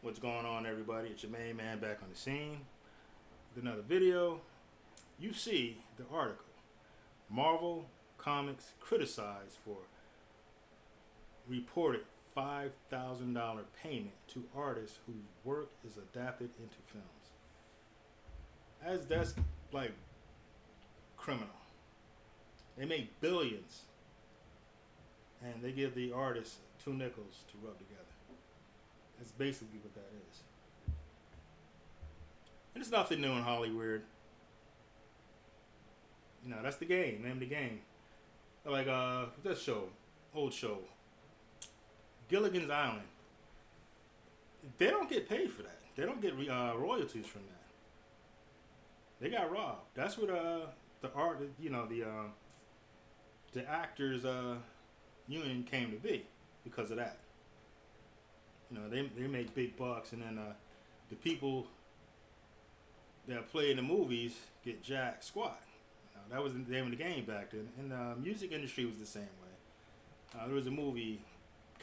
What's going on, everybody? It's your main man back on the scene with another video. You see the article, Marvel Comics criticized for reported $5,000 payment to artists whose work is adapted into films. That's like criminal. They make billions and they give the artists two nickels to rub together. That's basically what that is. And it's nothing new in Hollyweird. You know, that's the game. Name of the game. Like that show, old show, Gilligan's Island. They don't get paid for that. They don't get royalties from that. They got robbed. That's what the art, the actors union came to be because of that. You know, they make big bucks, and then the people that play in the movies get jack squat. That was the name of the game back then. And the music industry was the same way. There was a movie,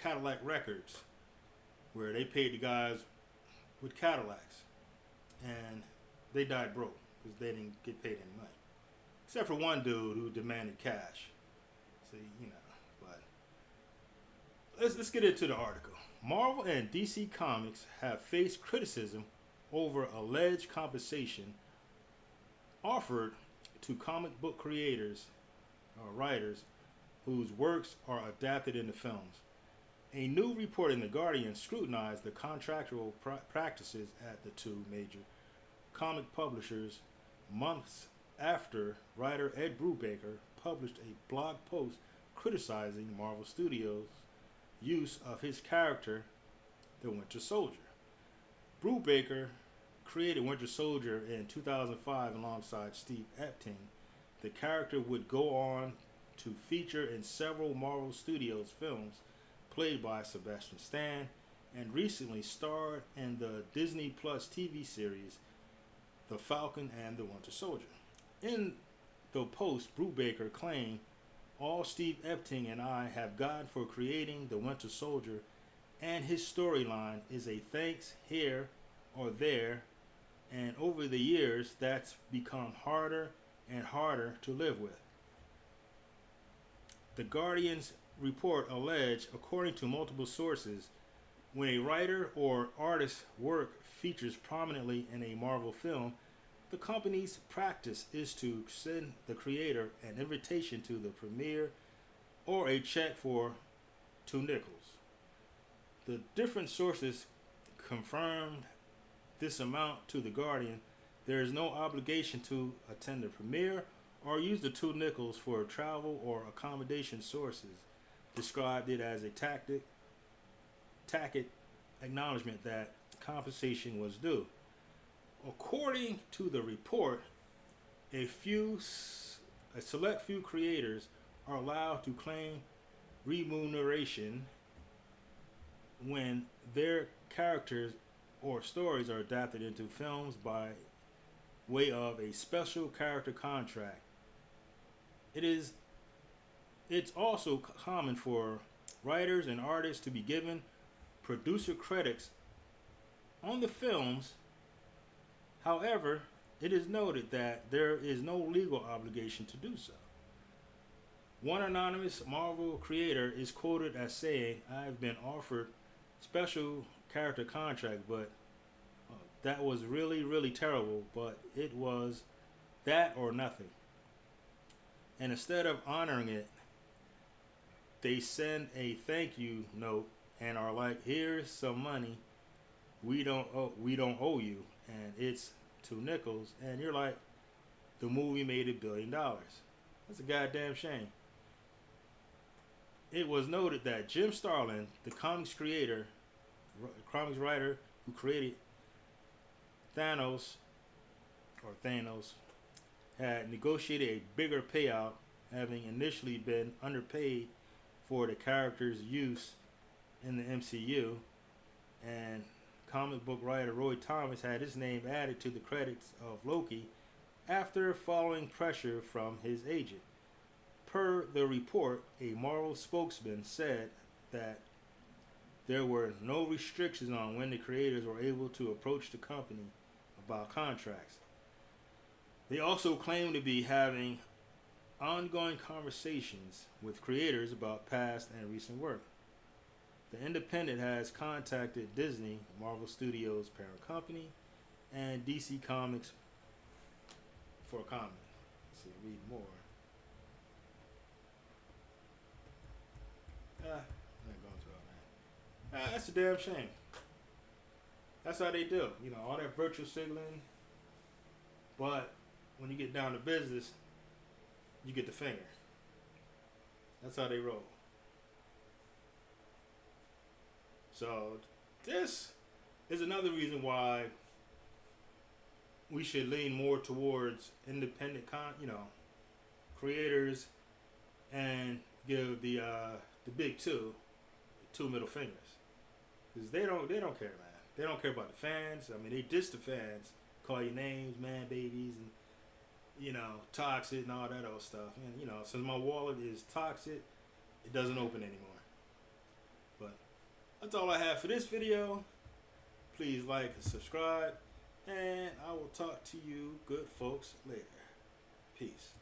Cadillac Records, where they paid the guys with Cadillacs, and they died broke because they didn't get paid any money, except for one dude who demanded cash. So but let's get into the article. Marvel and DC Comics have faced criticism over alleged compensation offered to comic book creators or writers whose works are adapted into films. A new report in The Guardian scrutinized the contractual practices at the two major comic publishers months after writer Ed Brubaker published a blog post criticizing Marvel Studios' use of his character, the Winter Soldier. Brubaker created Winter Soldier in 2005 alongside Steve Epting. The character would go on to feature in several Marvel Studios films played by Sebastian Stan, and recently starred in the Disney Plus TV series The Falcon and the Winter Soldier. In the post, Brubaker claimed, "All Steve Epting and I have gotten for creating the Winter Soldier and his storyline is a thanks here or there, and over the years that's become harder and harder to live with." The Guardian's report alleged, according to multiple sources, when a writer or artist's work features prominently in a Marvel film, the company's practice is to send the creator an invitation to the premiere or a check for two nickels. The different sources confirmed this amount to The Guardian. There is no obligation to attend the premiere or use the two nickels for travel or accommodation. Sources described it as a tacit acknowledgement that compensation was due. According to the report, a select few creators are allowed to claim remuneration when their characters or stories are adapted into films by way of a special character contract. It's also common for writers and artists to be given producer credits on the films. However, it is noted that there is no legal obligation to do so. One anonymous Marvel creator is quoted as saying, "I've been offered special character contract, but that was really, really terrible, but it was that or nothing. And instead of honoring it, they send a thank you note and are like, here's some money. We don't owe you, and it's two nickels." And you're like, the movie made $1 billion. That's a goddamn shame. It was noted that Jim Starlin, the comics writer who created Thanos, had negotiated a bigger payout, having initially been underpaid for the character's use in the MCU, and comic book writer Roy Thomas had his name added to the credits of Loki after following pressure from his agent. Per the report, a Marvel spokesman said that there were no restrictions on when the creators were able to approach the company about contracts. They also claim to be having ongoing conversations with creators about past and recent work. The Independent has contacted Disney, Marvel Studios' parent company, and DC Comics for comment. Let's see, read more. I'm not going through all that. That's a damn shame. That's how they do. You know, all that virtual signaling. But when you get down to business, you get the finger. That's how they roll. So this is another reason why we should lean more towards independent, creators, and give the big two middle fingers, because they don't care, man. They don't care about the fans. I mean, they diss the fans, call you names, man, babies, and toxic and all that old stuff. And since my wallet is toxic, it doesn't open anymore. But that's all I have for this video. Please like and subscribe, and I will talk to you good folks later. Peace.